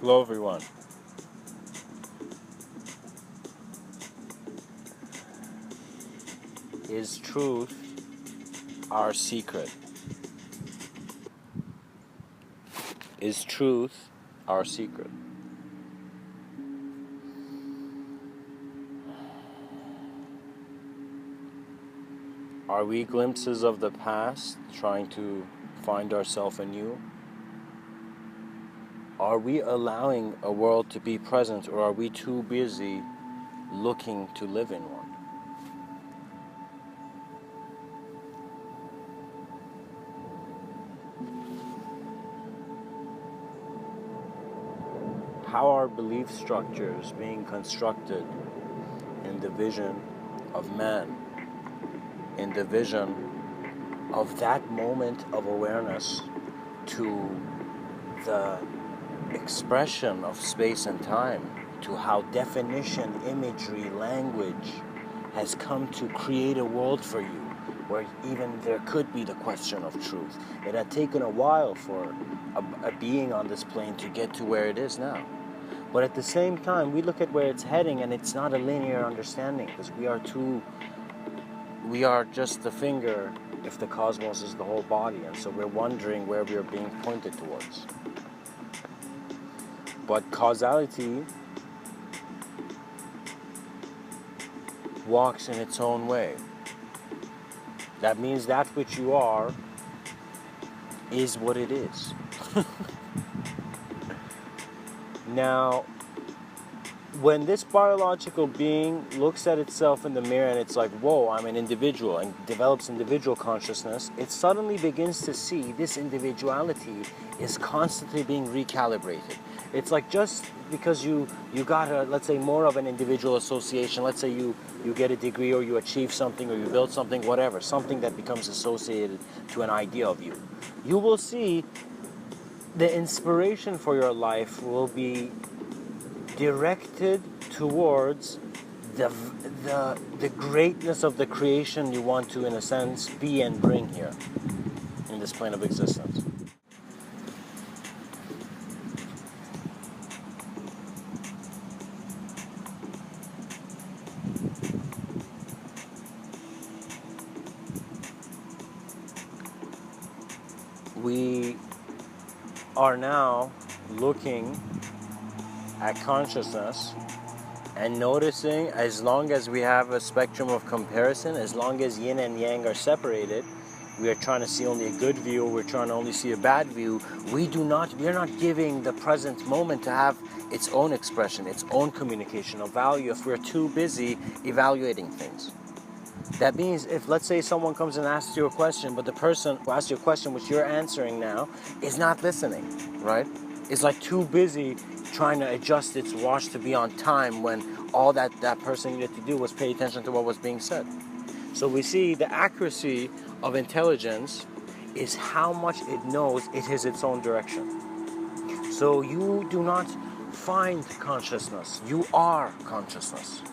Hello everyone. Is truth our secret? Is truth our secret? Are we glimpses of the past trying to find ourselves anew? Are we allowing a world to be present, or are we too busy looking to live in one? How are belief structures being constructed in the vision of man, in the vision of that moment of awareness to the expression of space and time, to how definition, imagery, language has come to create a world for you where even there could be the question of truth. It had taken a while for a being on this plane to get to where it is now. But at the same time, we look at where it's heading, and it's not a linear understanding, because we are just the finger if the cosmos is the whole body, and so we're wondering where we are being pointed towards. But causality walks in its own way. That means that which you are is what it is. Now, when this biological being looks at itself in the mirror and it's like, whoa, I'm an individual, and develops individual consciousness, it suddenly begins to see this individuality is constantly being recalibrated. It's like just because you got let's say, more of an individual association, let's say you get a degree or you achieve something or you build something, whatever, something that becomes associated to an idea of you. You will see the inspiration for your life will be directed towards the greatness of the creation you want to, in a sense, be and bring here in this plane of existence. We are now looking at consciousness and noticing, as long as we have a spectrum of comparison, as long as yin and yang are separated, we are trying to see only a good view, we're trying to only see a bad view, we are not giving the present moment to have its own expression, its own communication of value if we're too busy evaluating things. That means if, let's say, someone comes and asks you a question, but the person who asked you a question which you're answering now is not listening, right? It's like too busy trying to adjust its watch to be on time when all that person needed to do was pay attention to what was being said. So we see the accuracy of intelligence is how much it knows it is its own direction. So you do not find consciousness, you are consciousness.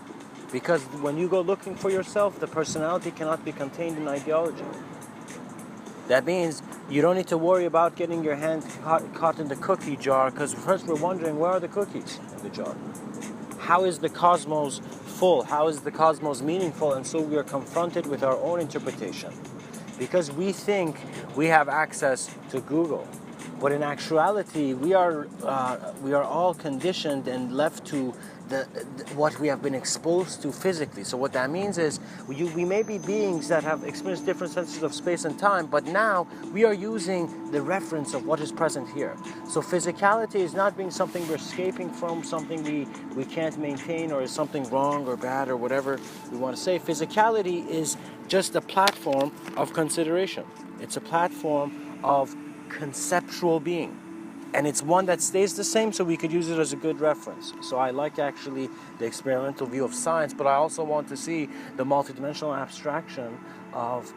Because when you go looking for yourself, the personality cannot be contained in ideology. That means you don't need to worry about getting your hand caught in the cookie jar, because first we're wondering, where are the cookies in the jar? How is the cosmos full? How is the cosmos meaningful? And so we are confronted with our own interpretation. Because we think we have access to Google. But in actuality, we are all conditioned and left to what we have been exposed to physically. So what that means is we may be beings that have experienced different senses of space and time, but now we are using the reference of what is present here. So physicality is not being something we're escaping from, something we can't maintain, or is something wrong or bad or whatever we want to say. Physicality is just a platform of consideration. It's a platform of conceptual being. And it's one that stays the same, so we could use it as a good reference. So I like actually the experimental view of science, but I also want to see the multidimensional abstraction of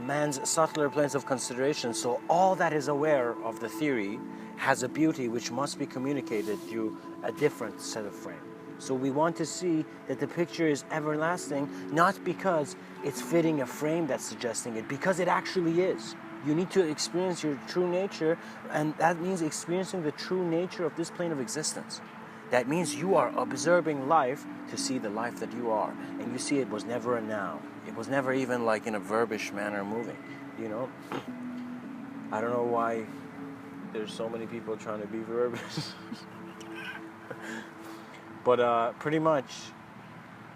man's subtler planes of consideration. So all that is aware of the theory has a beauty which must be communicated through a different set of frame. So we want to see that the picture is everlasting, not because it's fitting a frame that's suggesting it, because it actually is. You need to experience your true nature, and that means experiencing the true nature of this plane of existence. That means you are observing life to see the life that you are. And you see it was never a noun. It was never even like in a verbish manner moving, you know? I don't know why there's so many people trying to be verbish. But pretty much,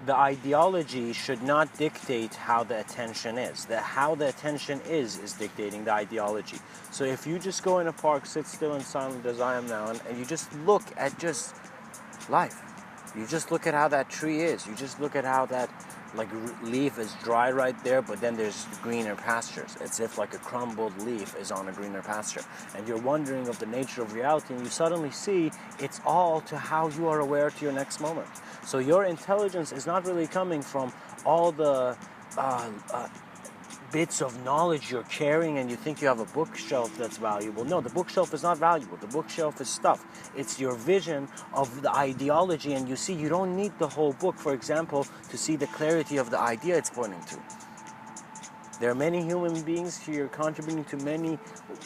the ideology should not dictate how the attention is. How the attention is dictating the ideology. So if you just go in a park, sit still and silent as I am now, and you just look at just life. You just look at how that tree is. You just look at how that leaf is dry right there, but then there's greener pastures. It's if like a crumbled leaf is on a greener pasture. And you're wondering of the nature of reality, and you suddenly see it's all to how you are aware to your next moment. So your intelligence is not really coming from all the bits of knowledge you're carrying and you think you have a bookshelf that's valuable. No, the bookshelf is not valuable. The bookshelf is stuff. It's your vision of the ideology, and you see you don't need the whole book, for example, to see the clarity of the idea it's pointing to. There are many human beings here contributing to many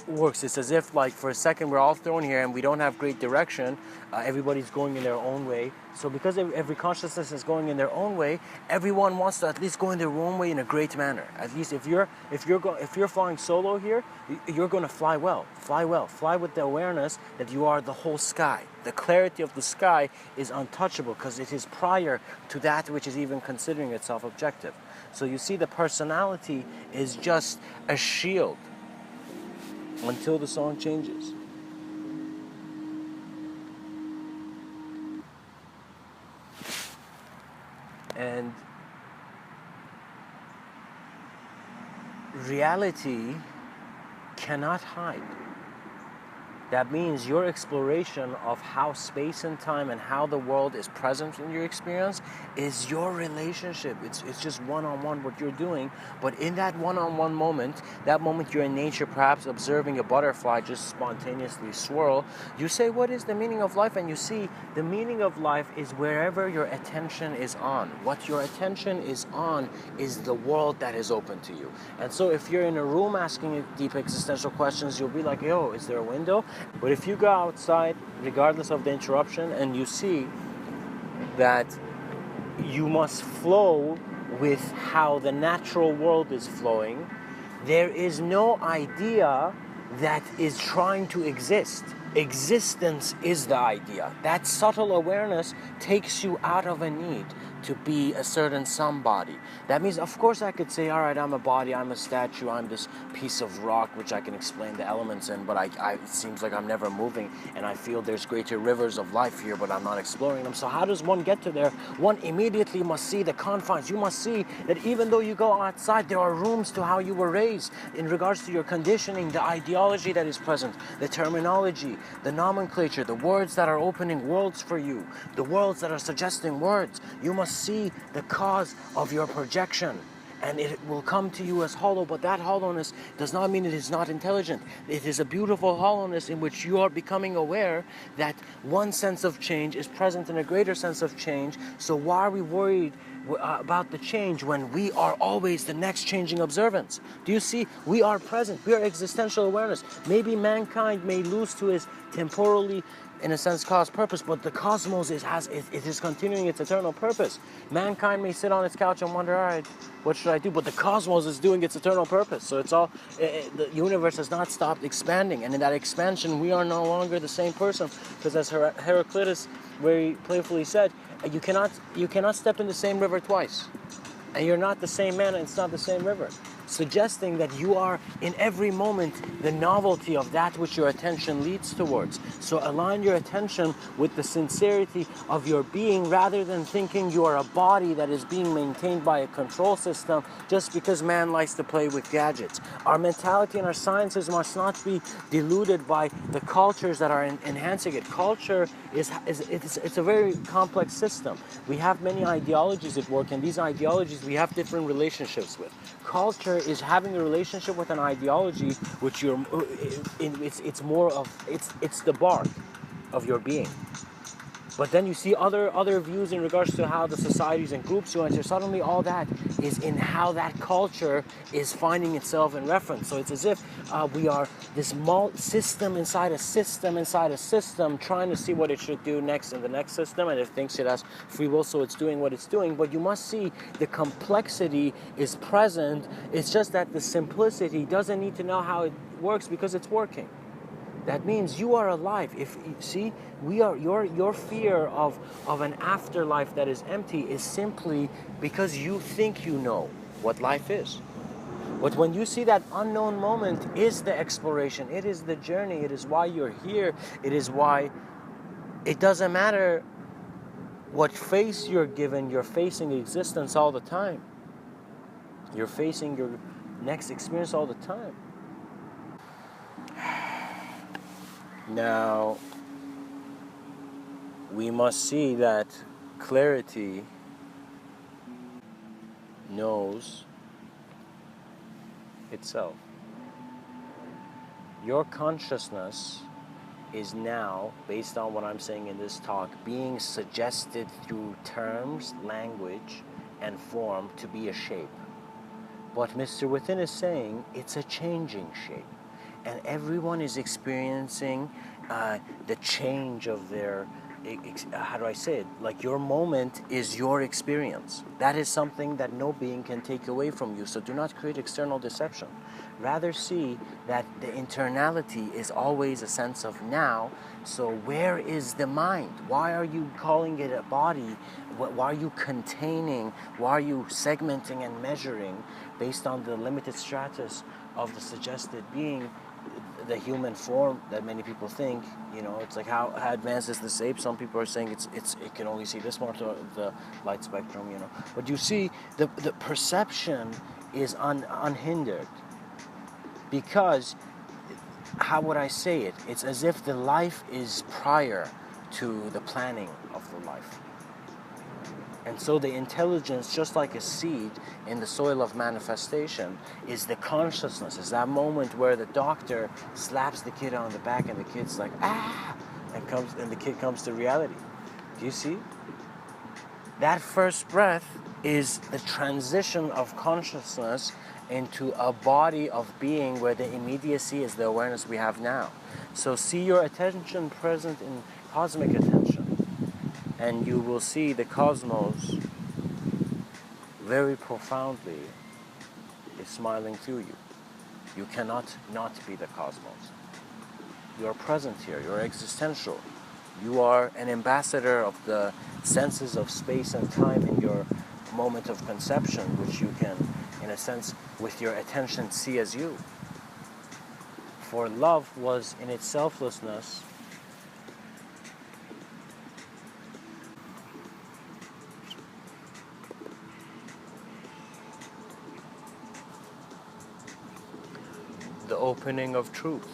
works. It's as if, like, for a second we're all thrown here and we don't have great direction. Everybody's going in their own way. So because every consciousness is going in their own way, everyone wants to at least go in their own way in a great manner. At least if you're flying solo here, you're going to fly well. Fly with the awareness that you are the whole sky. The clarity of the sky is untouchable because it is prior to that which is even considering itself objective. So you see, the personality is just a shield until the song changes. And reality cannot hide. That means your exploration of how space and time and how the world is present in your experience is your relationship. It's just one-on-one what you're doing. But in that one-on-one moment, that moment you're in nature, perhaps observing a butterfly just spontaneously swirl, you say, what is the meaning of life? And you see, the meaning of life is wherever your attention is on. What your attention is on is the world that is open to you. And so if you're in a room asking deep existential questions, you'll be like, yo, is there a window? But if you go outside, regardless of the interruption, and you see that you must flow with how the natural world is flowing, there is no idea that is trying to exist. Existence is the idea. That subtle awareness takes you out of a need to be a certain somebody. That means, of course, I could say, all right, I'm a body, I'm a statue, I'm this piece of rock which I can explain the elements in, but it seems like I'm never moving, and I feel there's greater rivers of life here, but I'm not exploring them. So how does one get to there? One immediately must see the confines. You must see that even though you go outside, there are rooms to how you were raised in regards to your conditioning, the ideology that is present, the terminology, the nomenclature, the words that are opening worlds for you, the worlds that are suggesting words. You must see the cause of your projection, and it will come to you as hollow, but that hollowness does not mean it is not intelligent. It is a beautiful hollowness in which you are becoming aware that one sense of change is present in a greater sense of change. So why are we worried about the change when we are always the next changing observance? Do you see? We are present. We are existential awareness. Maybe mankind may lose to his temporally, in a sense, cause purpose, but the cosmos it is continuing its eternal purpose. Mankind may sit on its couch and wonder, all right, what should I do? But the cosmos is doing its eternal purpose. So it's all, the universe has not stopped expanding, and in that expansion, we are no longer the same person. Because as Heraclitus very playfully said, you cannot step in the same river twice, and you're not the same man, and it's not the same river. Suggesting that you are in every moment the novelty of that which your attention leads towards. So align your attention with the sincerity of your being, rather than thinking you are a body that is being maintained by a control system just because man likes to play with gadgets. Our mentality and our sciences must not be diluted by the cultures that are enhancing it. Culture it's a very complex system. We have many ideologies at work, and these ideologies we have different relationships with. Culture is having a relationship with an ideology which it's more of it's the bark of your being. But then you see other views in regards to how the societies and groups you enter. Suddenly all that is in how that culture is finding itself in reference. So it's as if we are this system inside a system inside a system, trying to see what it should do next in the next system, and it thinks it has free will, so it's doing what it's doing. But you must see the complexity is present. It's just that the simplicity doesn't need to know how it works because it's working. That means you are alive. If you see, we are your fear of an afterlife that is empty is simply because you think you know what life is. But when you see that unknown moment is the exploration, it is the journey, it is why you're here, it is why it doesn't matter what face you're given, you're facing existence all the time. You're facing your next experience all the time. Now, we must see that clarity knows itself. Your consciousness is now, based on what I'm saying in this talk, being suggested through terms, language, and form to be a shape. But Mr. Within is saying it's a changing shape. And everyone is experiencing the change of their, how do I say it? Like your moment is your experience. That is something that no being can take away from you. So do not create external deception. Rather see that the internality is always a sense of now. So where is the mind? Why are you calling it a body? Why are you containing? Why are you segmenting and measuring based on the limited stratus of the suggested being? The human form that many people think, it's like how advanced is this ape? Some people are saying it can only see this part of the light spectrum, But you see, the perception is unhindered, because how would I say it? It's as if the life is prior to the planning of the life. And so the intelligence, just like a seed in the soil of manifestation, is the consciousness, is that moment where the doctor slaps the kid on the back and the kid's like, ah, and the kid comes to reality. Do you see? That first breath is the transition of consciousness into a body of being where the immediacy is the awareness we have now. So see your attention present in cosmic attention, and you will see the cosmos very profoundly is smiling through you. You cannot not be the cosmos. You are present here. You are existential. You are an ambassador of the senses of space and time in your moment of conception, which you can, in a sense, with your attention, see as you. For love was in its selflessness the opening of truth.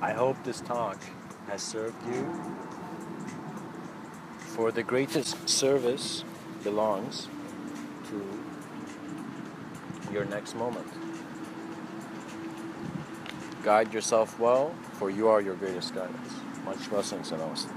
I hope this talk has served you. For the greatest service belongs to your next moment. Guide yourself well, for you are your greatest guidance. Much blessings and namaste.